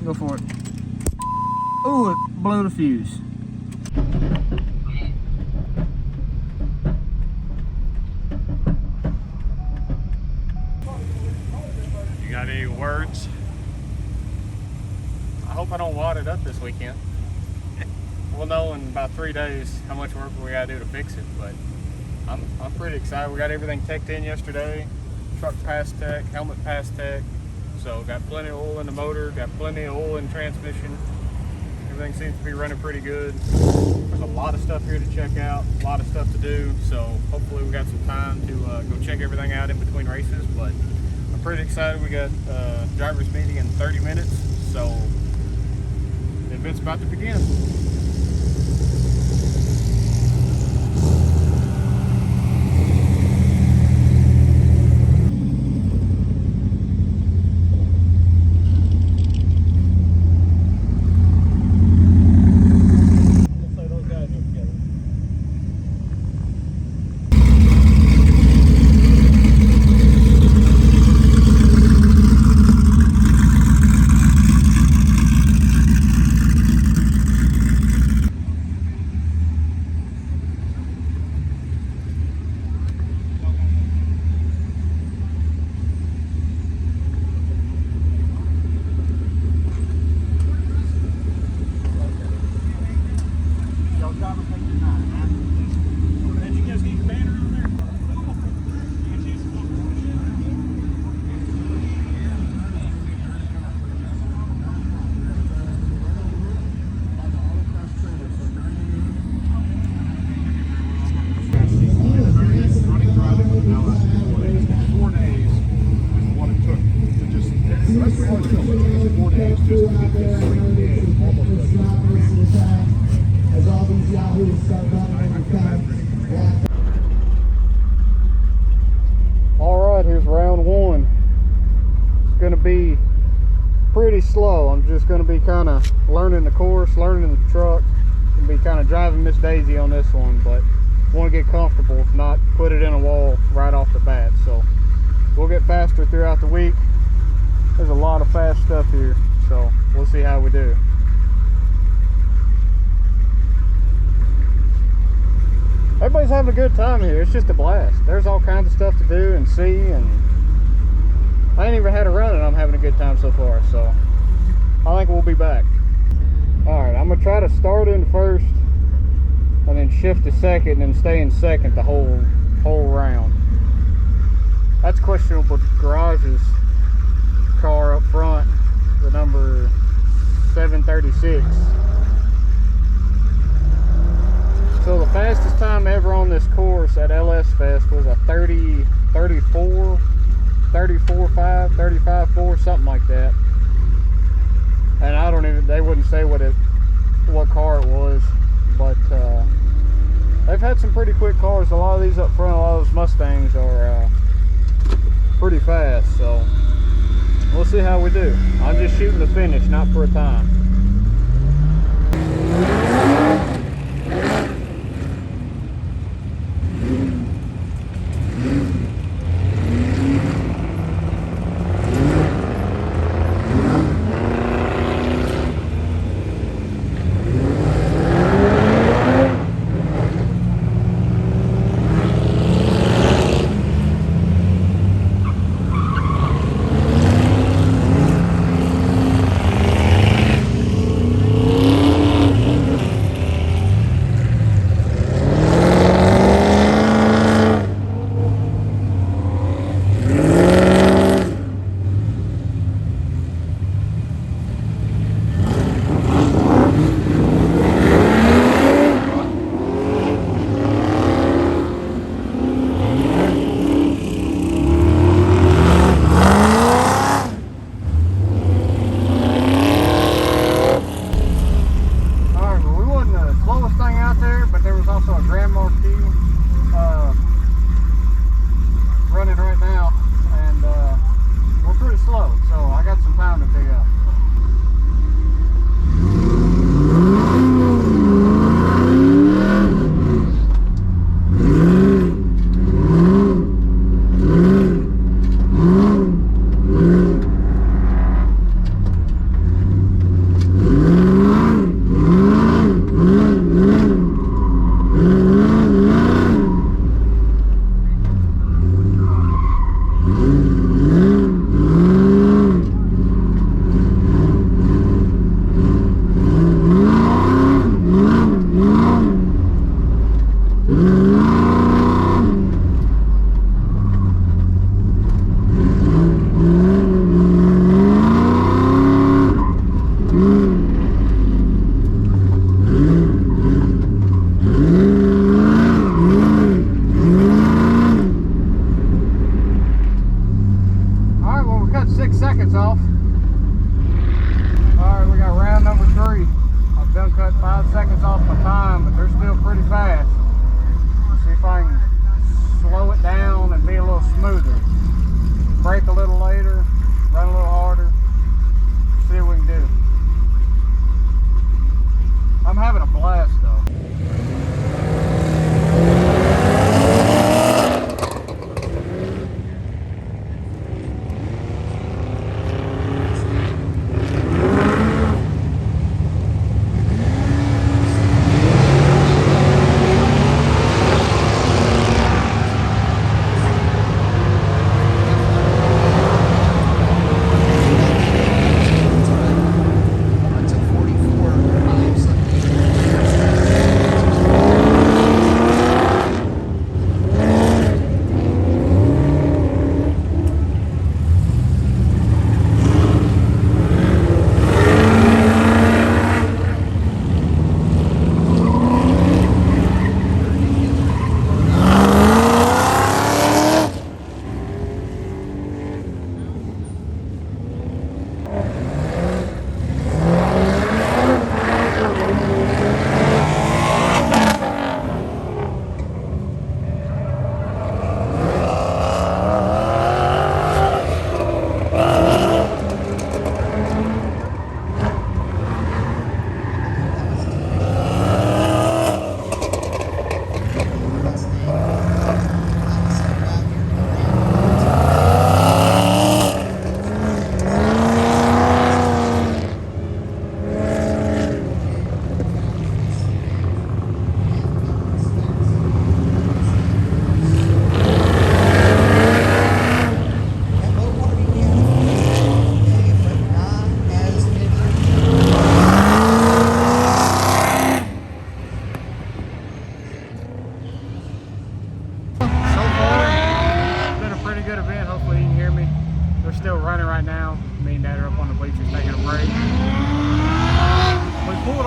Go for it. Oh, it blew the fuse. You got any words? I hope I don't wad it up this weekend. We'll know in about 3 days how much work we gotta do to fix it, but I'm pretty excited. We got everything teched in yesterday. Truck pass tech, helmet pass tech. So got plenty of oil in the motor, got plenty of oil in the transmission. Everything seems to be running pretty good. There's a lot of stuff here to check out, a lot of stuff to do. So hopefully we got some time to go check everything out in between races. But I'm pretty excited. We got driver's meeting in 30 minutes. So the event's about to begin. Alright, here's round one. It's going to be pretty slow. I'm just going to be kind of learning the course, learning the truck, and be kind of driving Miss Daisy on this one, but want to get comfortable, not put it in a wall right off the bat. So we'll get faster throughout the week. There's a lot of fast stuff here, so we'll see how we do. Everybody's having a good time here. It's just a blast. There's all kinds of stuff to do and see, and I ain't even had a run and I'm having a good time so far, so I think we'll be back. Alright, I'm gonna try to start in first and then shift to second and stay in second the whole round. That's questionable. Garage's car up front, the number 736. So the fastest time ever on this course at LS Fest was a 34, 5, 35, 4, something like that. And I don't even, they wouldn't say what car it was, but they've had some pretty quick cars. A lot of these up front, a lot of those Mustangs are pretty fast, so we'll see how we do. I'm just shooting the finish, not for a time.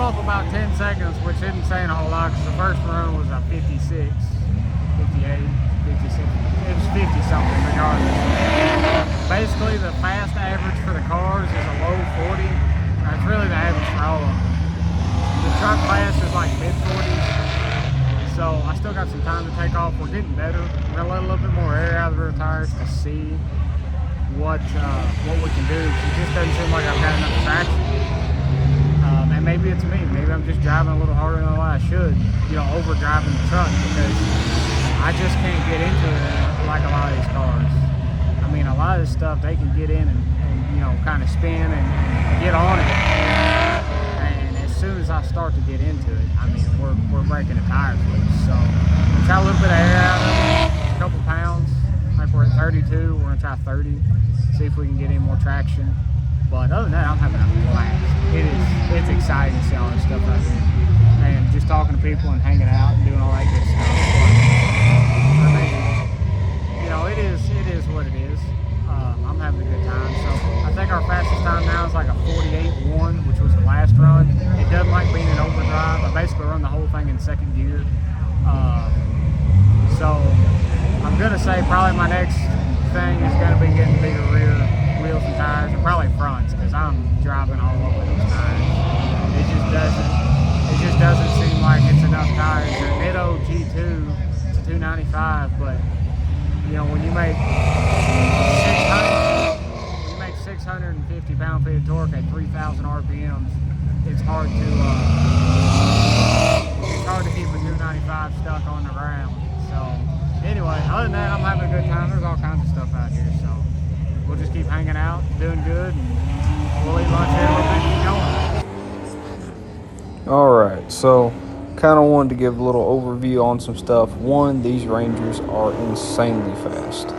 off about 10 seconds, which isn't saying a whole lot because the first run was a 56, 58, 56. It was 50 something regardless. Basically, the fast average for the cars is a low 40. That's really the average for all of them. The truck class is like mid 40s. So I still got some time to take off. We're getting better. We're gonna let a little bit more air out of the rear tires to see what we can do. It just doesn't seem like I've got enough traction. And maybe it's me. Maybe I'm just driving a little harder than what I should. You know, over driving the truck because I just can't get into it like a lot of these cars. I mean, a lot of this stuff they can get in and you know, kind of spin and get on it. And as soon as I start to get into it, I mean, we're breaking the tires loose. So we'll try a little bit of air out of it, a couple pounds. Like we're at 32, we're gonna try 30, see if we can get any more traction. But other than that, I'm having a blast. It's exciting to see all this stuff out here. And just talking to people and hanging out and doing all that good stuff. But, I mean, you know, it is what it is. I'm having a good time. So I think our fastest time now is like a 48.1, which was the last run. It doesn't like being in overdrive. I basically run the whole thing in second gear. So I'm gonna say probably my next thing is gonna be getting bigger rear wheels and tires, and probably fronts, because I'm driving all over those tires. It just doesn't seem like it's enough tires. They're Nitto G2 to 295, but you know, when you make 650 pound-feet of torque at 3,000 RPMs, it's hard to keep a 295 stuck on the ground. So anyway, other than that, I'm having a good time. There's all kinds of stuff out here, so we'll just keep hanging out, doing good, and we'll eat lunch here a little bit and keep going. All right, so kind of wanted to give a little overview on some stuff. One, these Rangers are insanely fast.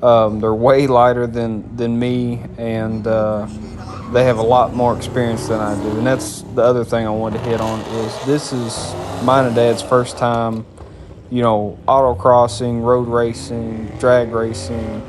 They're way lighter than me, and they have a lot more experience than I do. And that's the other thing I wanted to hit on is this is mine and Dad's first time, you know, autocrossing, road racing, drag racing.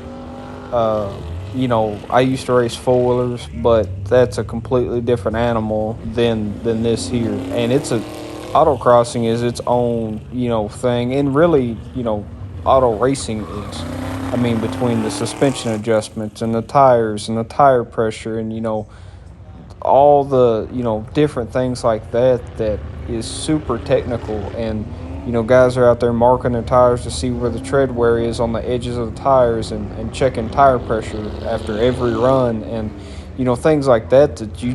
You know, I used to race four-wheelers, but that's a completely different animal than this here. And autocrossing is its own, you know, thing. And really, you know, auto racing is. I mean, between the suspension adjustments and the tires and the tire pressure and, you know, all the, you know, different things like that is super technical. And, you know, guys are out there marking their tires to see where the tread wear is on the edges of the tires and checking tire pressure after every run. And, you know, things like that you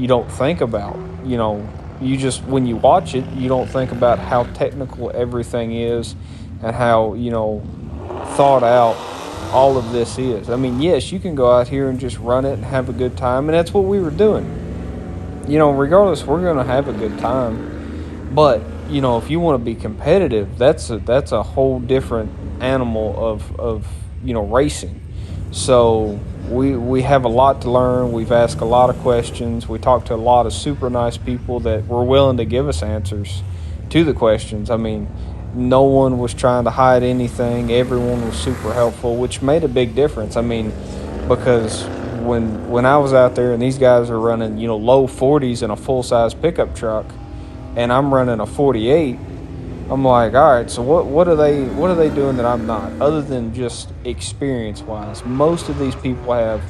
don't think about. You know, when you watch it, you don't think about how technical everything is and how, you know, thought out all of this is. I mean, yes, you can go out here and just run it and have a good time, and that's what we were doing. You know, regardless, we're going to have a good time. But, you know, if you want to be competitive, that's a whole different animal of you know, racing. So we have a lot to learn. We've asked a lot of questions. We talked to a lot of super nice people that were willing to give us answers to the questions. I mean, no one was trying to hide anything. Everyone was super helpful, which made a big difference. I mean, because when I was out there and these guys are running, you know, low 40s in a full-size pickup truck, and I'm running a 48, I'm like, all right, so what are they doing that I'm not, other than just experience-wise? Most of these people have,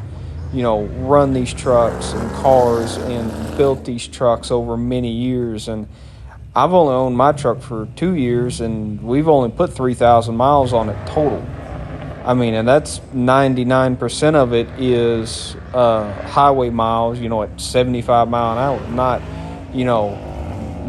you know, run these trucks and cars and built these trucks over many years, and I've only owned my truck for 2 years, and we've only put 3,000 miles on it total. I mean, and that's 99% of it is highway miles, you know, at 75 mile an hour, not, you know,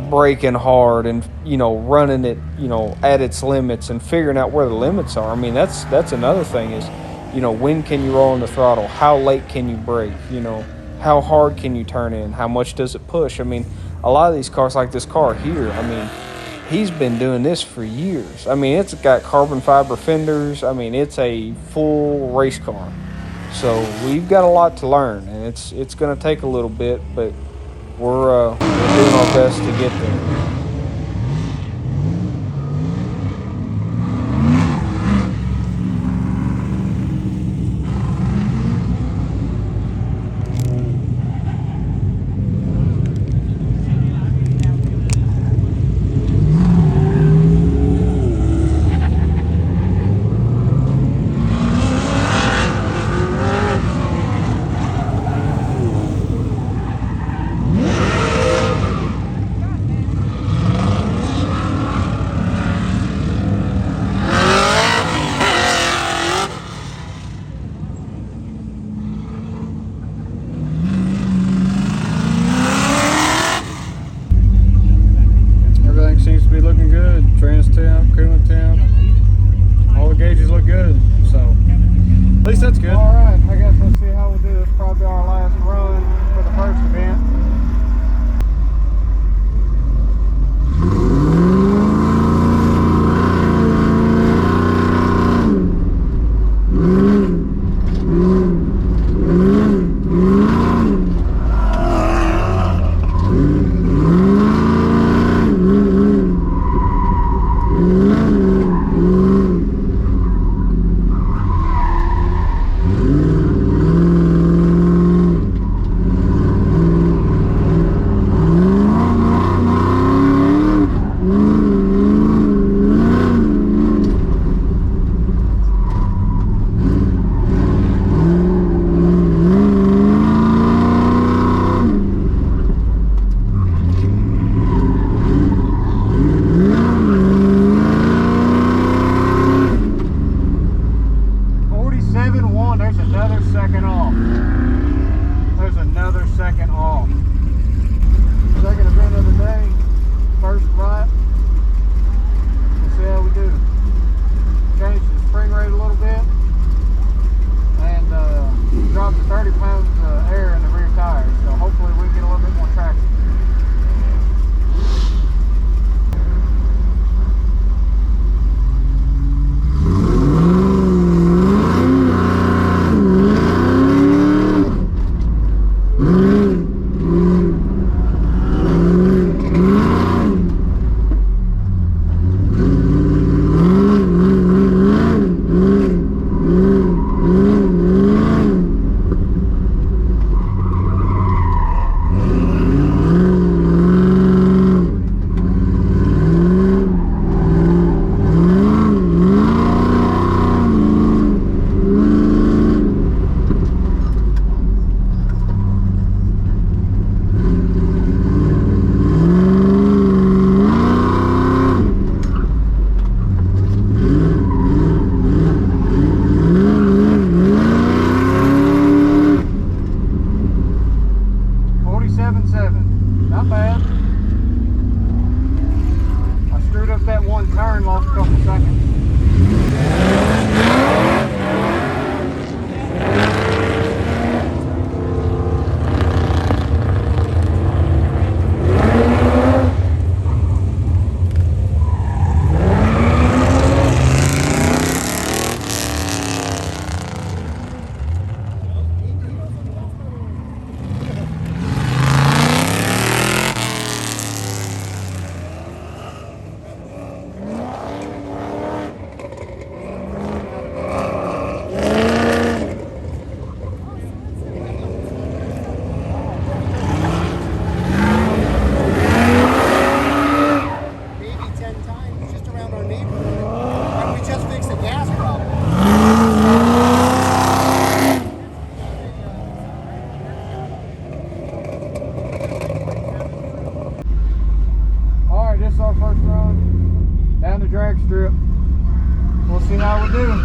braking hard and, you know, running it, you know, at its limits and figuring out where the limits are. I mean, that's another thing is, you know, when can you roll on the throttle? How late can you brake? You know, how hard can you turn in? How much does it push? I mean, a lot of these cars, like this car here, I mean, he's been doing this for years. I mean, it's got carbon fiber fenders. I mean, it's a full race car. So we've got a lot to learn, and it's going to take a little bit, but we're doing our best to get there. 177. Not bad. I screwed up that one turn, lost a couple seconds. This is our first run down the drag strip. We'll see how we do.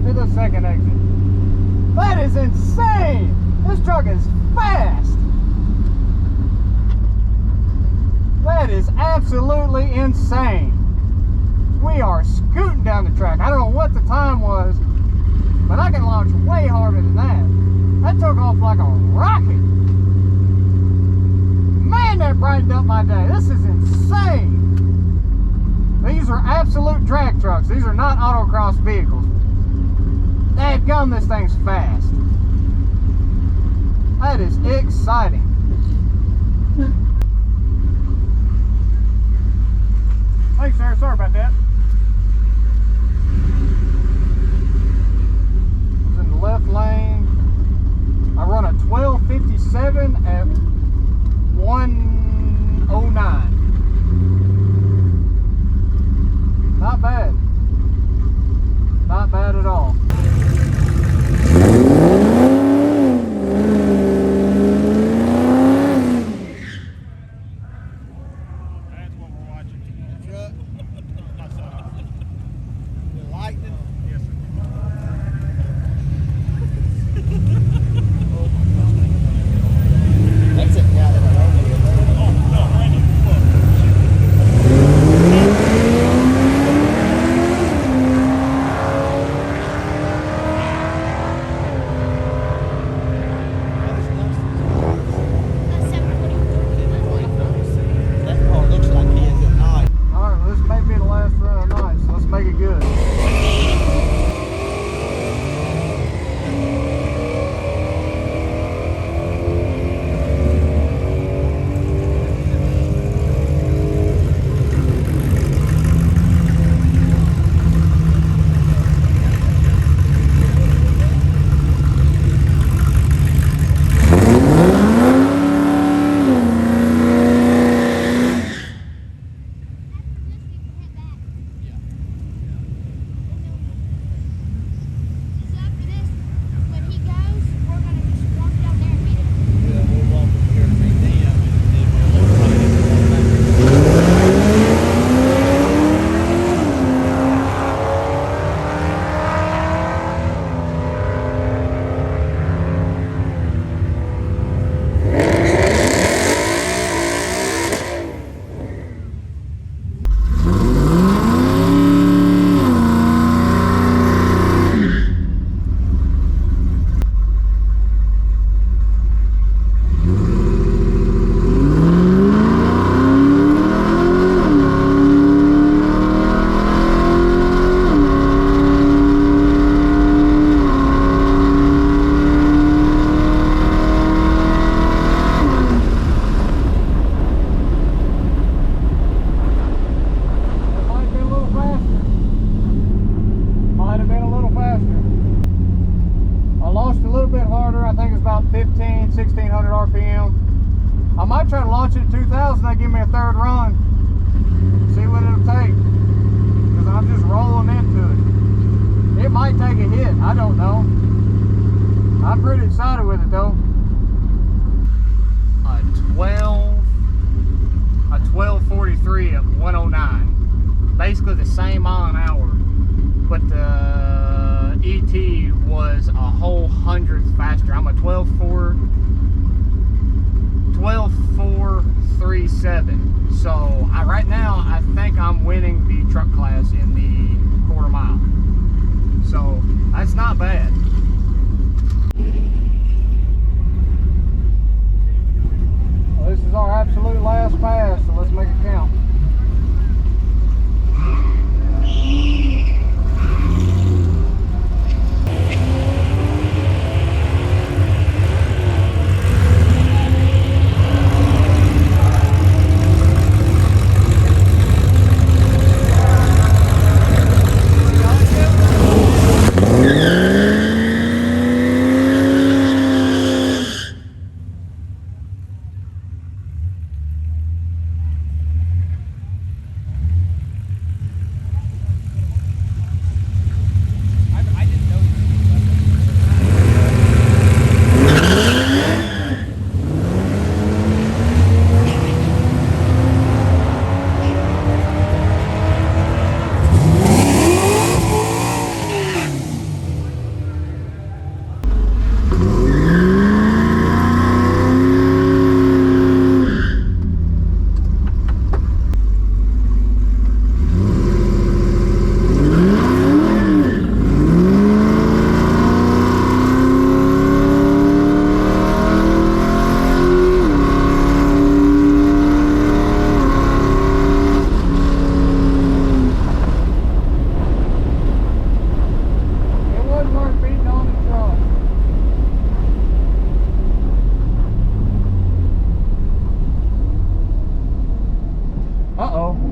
The second exit. That is insane! This truck is fast! That is absolutely insane. We are scooting down the track. I don't know what the time was, but I can launch way harder than that. That took off like a rocket. Man, that brightened up my day. This is insane. These are absolute drag trucks. These are not autocross vehicles. Dadgum, this thing's fast. That is exciting. Thanks, sir. Sorry about that. I was in the left lane. I run a 1257 at 109. Not bad. Not bad at all. might try to launch it at 2,000. They give me a third run. See what it'll take. Because I'm just rolling into it. It might take a hit. I don't know. I'm pretty excited with it though. A 1243 at 109. Basically the same mile an hour. But the ET was a whole hundredth faster. I'm a 12.437. So right now I think I'm winning the truck class in the quarter mile. So that's not bad. Well, this is our absolute last pass, so let's make it count.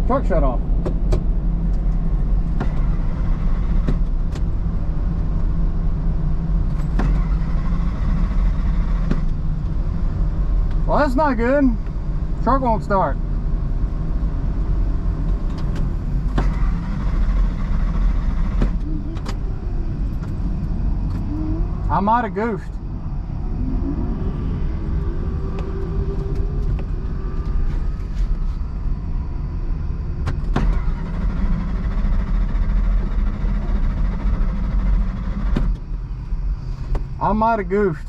Truck shut off. Well, that's not good. Truck won't start. I might have goofed. I might have goofed.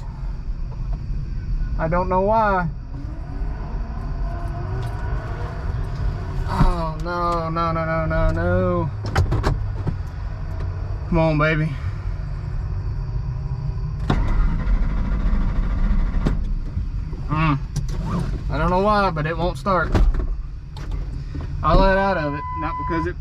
I don't know why. Oh, no, no, no, no, no, no. Come on, baby. I don't know why, but it won't start. I let out of it, not because it...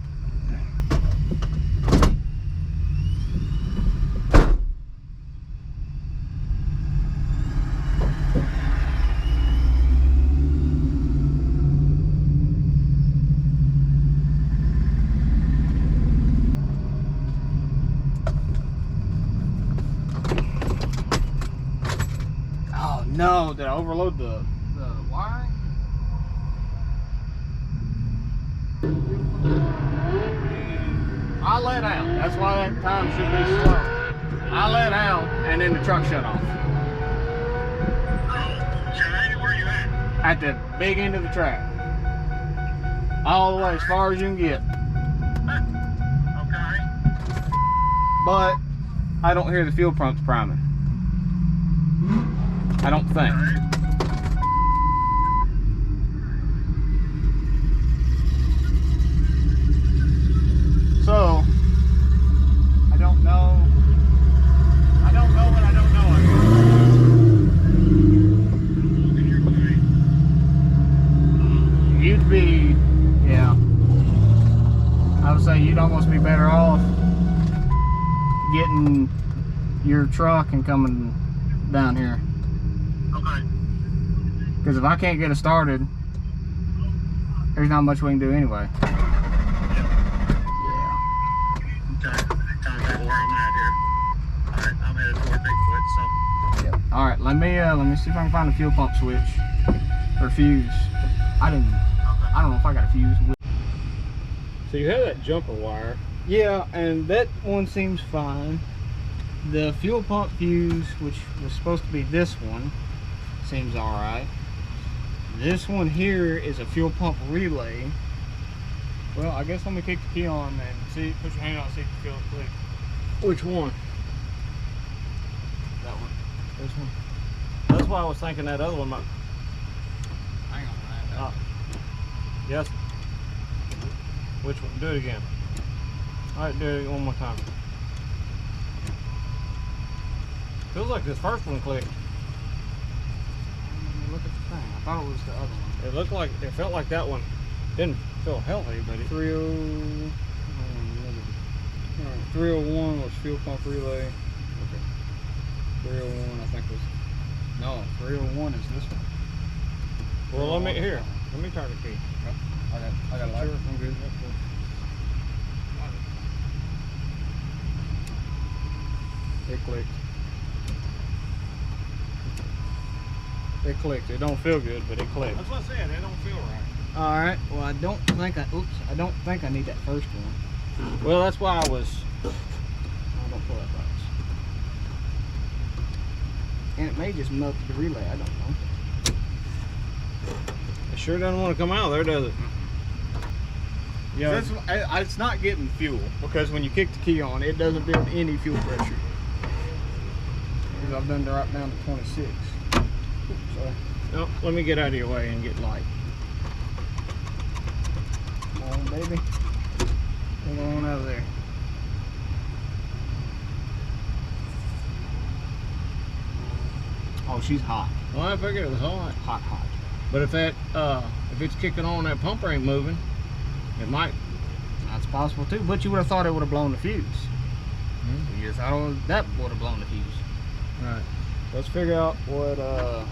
No, did I overload the wiring? I let out. That's why that time should be slow. I let out and then the truck shut off. Where you at? At the big end of the track. All the way as far as you can get. Okay. But I don't hear the fuel pumps priming. I don't think. So, I don't know. I don't know what I don't know. You'd be, yeah. I would say you'd almost be better off getting your truck and coming down here. Because if I can't get it started, there's not much we can do anyway. Yeah. Contact where I'm at here. Alright, I'm headed toward Bigfoot, so. Yep. Alright, let me see if I can find a fuel pump switch. or fuse. I don't know if I got a fuse. So you have that jumper wire. Yeah, and that one seems fine. The fuel pump fuse, which was supposed to be this one, seems all right. This one here is a fuel pump relay. Well, I guess let me kick the key on and see. Put your hand on, see if you feel it click. Which one? That one. This one. That's why I was thinking that other one might. Hang on, Yes. Which one? Do it again. All right, do it one more time. Feels like this first one clicked. Look at the thing. I thought it was the other one. It looked like it felt like that one didn't feel healthy, but it. 301 was fuel pump relay. Okay. 301 I think was. No, 301 is this one. Well, let me turn the key. I got a light. Sure, I'm good. It clicked. It clicked. It don't feel good, but it clicked. That's what I said. It don't feel right. All right. Well, I don't think I need that first one. Well, that's why I was. I don't pull that box. And it may just melt the relay. I don't know. It sure doesn't want to come out of there, does it? Yeah. It's not getting fuel because when you kick the key on, it doesn't build any fuel pressure. Because I've done right down to 26. Oops, sorry. No, let me get out of your way and get light. Come on, baby. Come on out of there. Oh, she's hot. Well, I figured it was hot. Hot, hot. But if that, if it's kicking on, that pumper ain't moving, it might. That's possible too. But you would have thought it would have blown the fuse. Hmm? You just thought that would have blown the fuse. Right. Let's figure out what the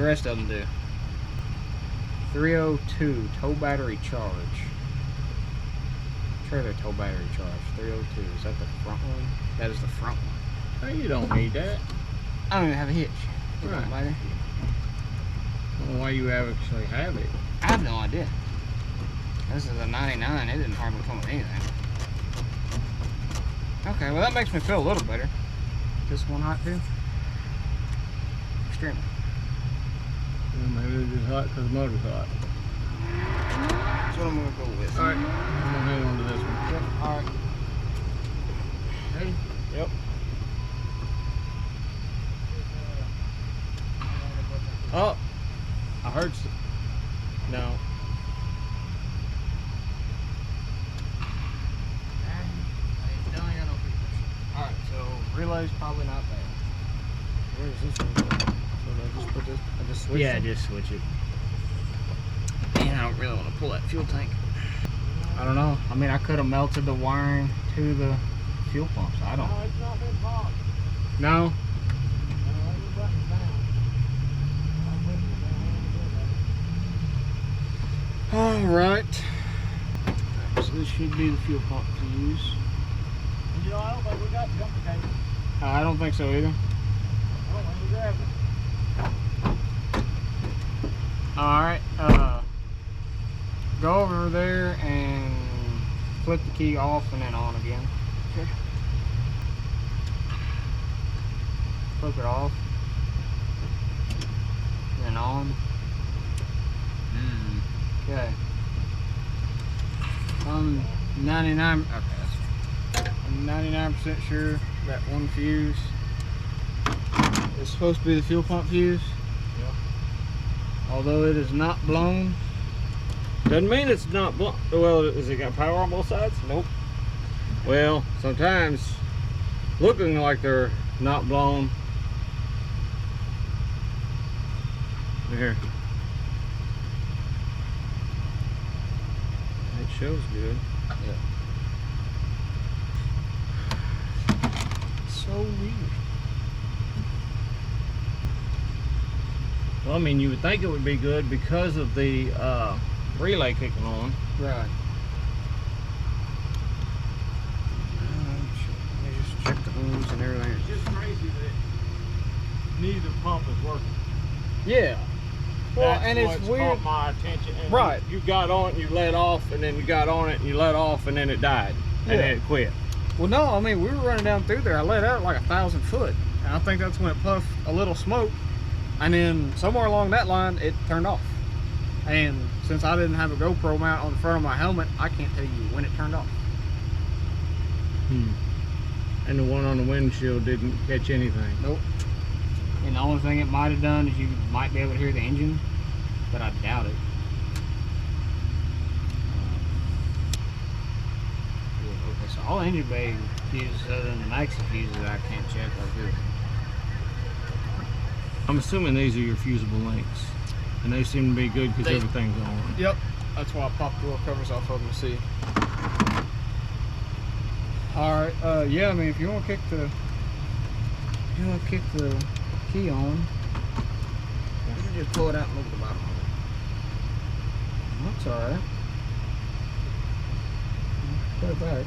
rest of them do. 302 tow battery charge. Trailer tow battery charge. 302. Is that the front one? That is the front one. Hey, you don't need that. I don't even have a hitch. It Right. don't matter. I don't know why you actually have it. I have no idea. This is a 99. It didn't hardly come with anything. Okay, well that makes me feel a little better. This one hot too? Extremely. Well, maybe it's just hot because the motor's hot. That's what I'm gonna go with. All right, I'm gonna hang on to this one. Yep. All right. Ready? Yep. Oh, I heard. No. Alright, so relay's probably not bad. Where is this one? So I just put this. I just switched. Yeah, it? just switch it. Man, I don't really want to pull that fuel tank. I don't know. I mean, I could have melted the wiring to the fuel pumps. I don't. No, it's not been popped. No. All right. So this should be the fuel pump fuse. You know, I don't think we got jumper cable. I don't think so either. I don't think we grabbed it. All right. Go over there and flip the key off and then on again. Okay. Flip it off. Then on. Okay. I'm 99. Okay, I'm 99% sure that one fuse is supposed to be the fuel pump fuse. Yeah. Although it is not blown. Doesn't mean it's not blown. Well, has it got power on both sides? Nope. Well, sometimes looking like they're not blown. Here. It shows good. Yeah. So weird. Well, I mean, you would think it would be good because of the relay kicking on. Right. Let me just check the ohms and everything. It's just crazy that neither pump is working. Yeah. Well, That's and it's what's weird. caught my attention. And Right. You got on it, you let off, and then you got on it, and you let off, and then it died, and then it quit. Well, no, I mean, we were running down through there. I let out like 1,000 foot. And I think that's when it puffed a little smoke. And then somewhere along that line, it turned off. And since I didn't have a GoPro mount on the front of my helmet, I can't tell you when it turned off. And the one on the windshield didn't catch anything. Nope. And the only thing it might have done is you might be able to hear the engine, but I doubt it. Okay, so all engine bay fuses other than the maxi fuses I can't check are good. I'm assuming these are your fusible links, and they seem to be good because everything's on. Yep. That's why I popped the door covers off of them to see. Alright, yeah, I mean, if you want to kick the key on, you can just pull it out and look at the bottom of it. That's alright. Put it back.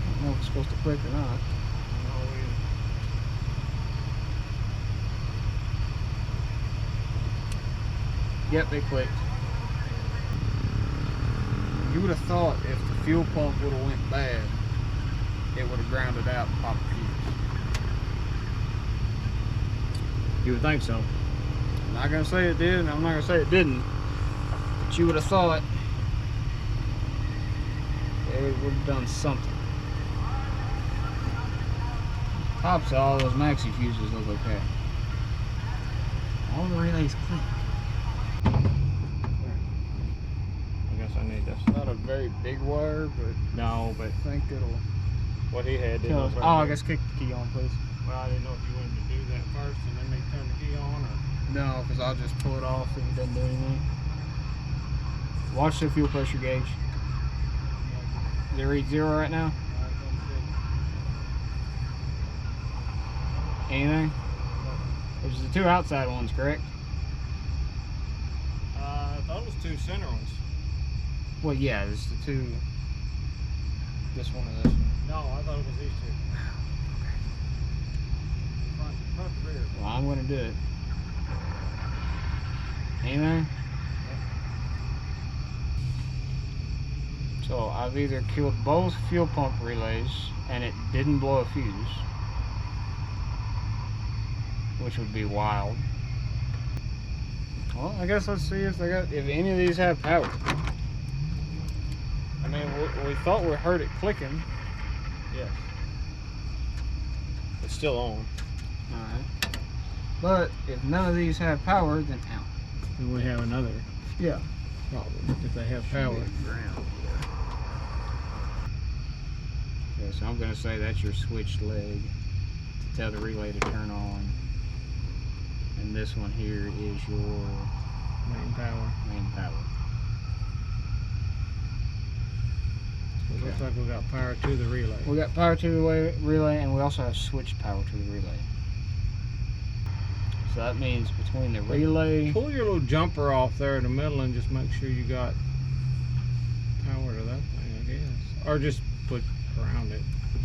I don't know if it's supposed to click or not. Yep, they clicked. You would have thought if the fuel pump would have went bad, it would have grounded out and popped the fuse. You would think so. I'm not gonna say it did, and I'm not gonna say it didn't. But you would have thought it would have done something. Tops of all those maxi fuses look okay. All the relays click. I guess I need this. Not a very big wire, but No, but I think it'll what he had didn't tell us. look Oh, I right. guess kick the key on, please. Well, I didn't know if you wanted to do that first and then they turn the key on, or No, because I'll just pull it off if it doesn't do anything. Watch the fuel pressure gauge. Does it read 0 right now? Anything? There's the two outside ones, correct? I thought it was two center ones. Well, yeah, there's the two. This one and this one. No, I thought it was these two. Front to rear. Well, I'm going to do it. Anything? So I've either killed both fuel pump relays and it didn't blow a fuse, which would be wild. Well, I guess let's see if any of these have power. I mean, we thought we heard it clicking. Yes. It's still on. Alright. But if none of these have power, then out. And we have another Yeah. problem if they have power. Okay, so I'm going to say that's your switched leg to tell the relay to turn on. And this one here is your Main power. main power. It looks like we got power to the relay. We got power to the relay, and we also have switched power to the relay. So that means between the relay, Pull your little jumper off there in the middle and just make sure you got power to that thing, I guess. Or just put around it.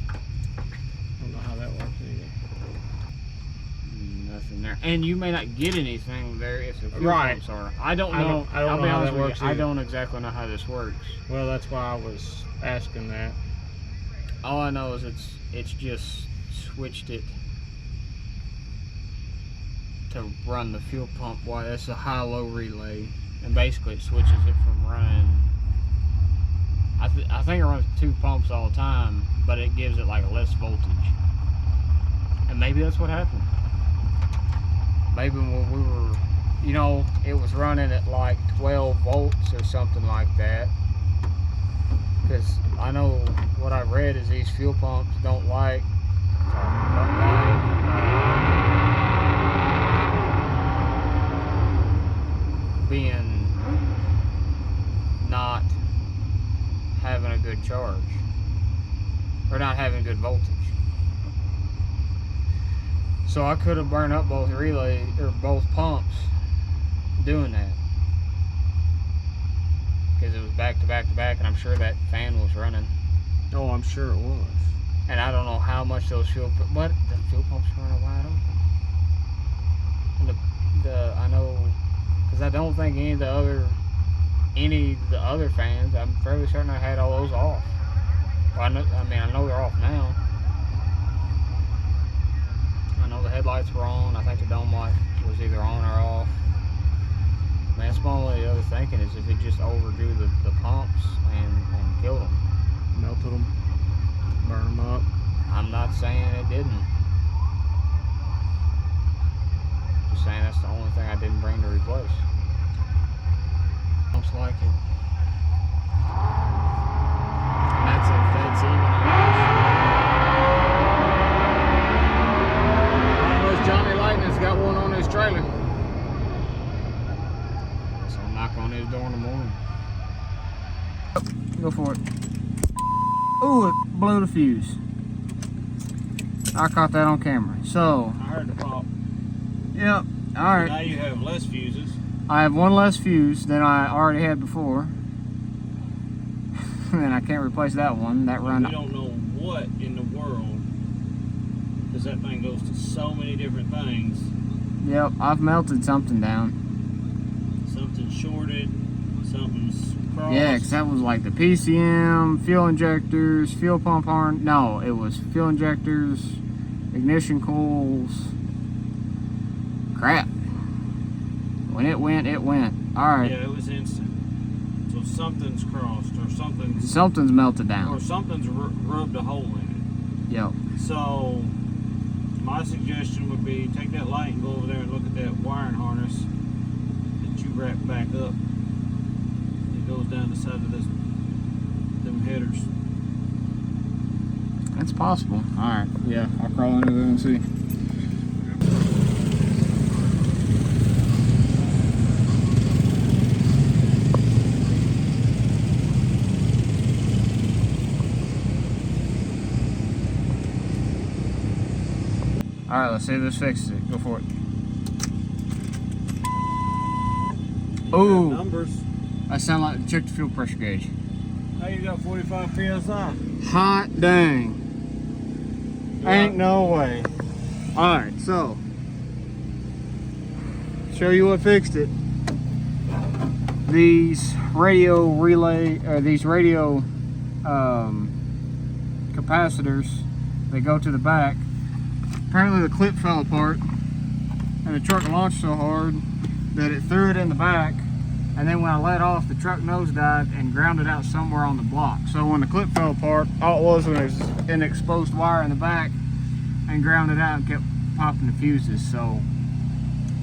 I don't know how that works either. nothing there. And you may not get anything there if the fuel Right. pumps are. I don't know. I don't I'll know be how honest that with works you. I either. don't exactly know how this works. Well, that's why I was asking that. All I know is it's just switched it to run the fuel pump. Why that's a high-low relay, and basically it switches it from running. I think it runs two pumps all the time, but it gives it like less voltage. And maybe that's what happened. Maybe when we were, you know, it was running at like 12 volts or something like that. Because I know what I read is these fuel pumps don't like being not having a good charge or not having good voltage. So I could have burned up both relays or both pumps doing that. Because it was back to back to back, and I'm sure that fan was running. Oh, I'm sure it was. And I don't know how much those but the fuel pumps running wide open. And I don't think any of the other fans, I'm fairly certain I had all those off. Well, I know they're off now. I know the headlights were on. I think the dome light was either on or off. Man, that's my only other thinking is if it just overdrew the pumps and killed them. Melted them, burn them up. I'm not saying it didn't. Just saying that's the only thing I didn't bring to replace. Looks like it. And that's if that's even on. Johnny Lightning's got one on his trailer. So I'll knock on his door in the morning. Go for it. Ooh, it blew the fuse. I caught that on camera. So, I heard the pop. yep. Alright. Now you have less fuses. I have one less fuse than I already had before. And I can't replace that one. That run. We don't know what in the world, because that thing goes to so many different things. Yep, I've melted something down. Something's shorted, something's crossed. Yeah, because that was like the PCM, fuel injectors, fuel pump harness. No, it was fuel injectors, ignition coils. Crap. When it went, it went. Alright. Yeah, it was instant. So something's crossed, or Something's melted down. or something's rubbed a hole in Yep. it. So my suggestion would be take that light and go over there and look at that wiring harness that you wrap back up. It goes down the side of them headers. That's possible. Alright. Yeah, I'll crawl under there and see. Alright, let's see if this fixes it. Go for it. Ooh, Numbers. that sound like check the fuel pressure gauge. Now you got 45 psi. Hot dang. Ain't no way. Alright, so show you what fixed it. These radio relay, or these radio capacitors, they go to the back. Apparently the clip fell apart and the truck launched so hard that it threw it in the back, and then when I let off, the truck nosedived and grounded out somewhere on the block. So when the clip fell apart, all it was an exposed wire in the back and grounded out and kept popping the fuses. So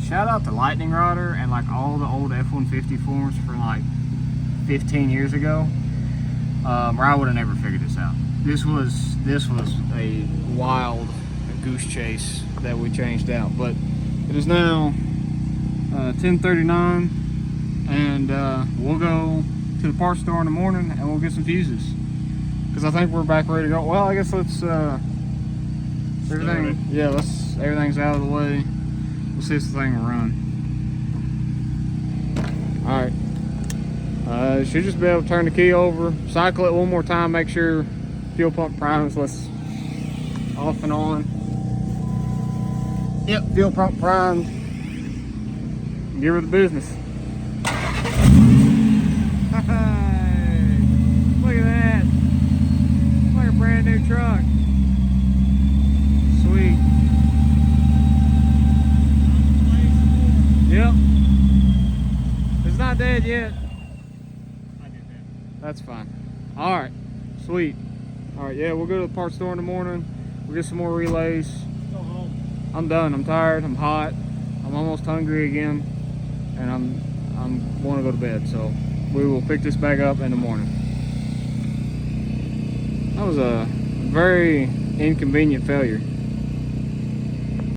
shout out to Lightning Rodder and like all the old F-150 forums from like 15 years ago, or I would have never figured this out. This was a wild goose chase that we changed out, but it is now 10:39, and we'll go to the parts store in the morning and we'll get some fuses, because I think we're back ready to go. Well, I guess let's everything's out of the way. We'll see if the thing will run. Alright, should just be able to turn the key over, cycle it one more time, make sure fuel pump primes. Let's off and on. Yep, fuel pump primed. Give her the business. Hey, look at that. Like a brand new truck. Sweet. Yep. It's not dead yet. That's fine. Alright, sweet. Alright, yeah, we'll go to the parts store in the morning. We'll get some more relays. Go home. I'm done. I'm tired. I'm hot. I'm almost hungry again, and I'm want to go to bed. So we will pick this back up in the morning. That was a very inconvenient failure.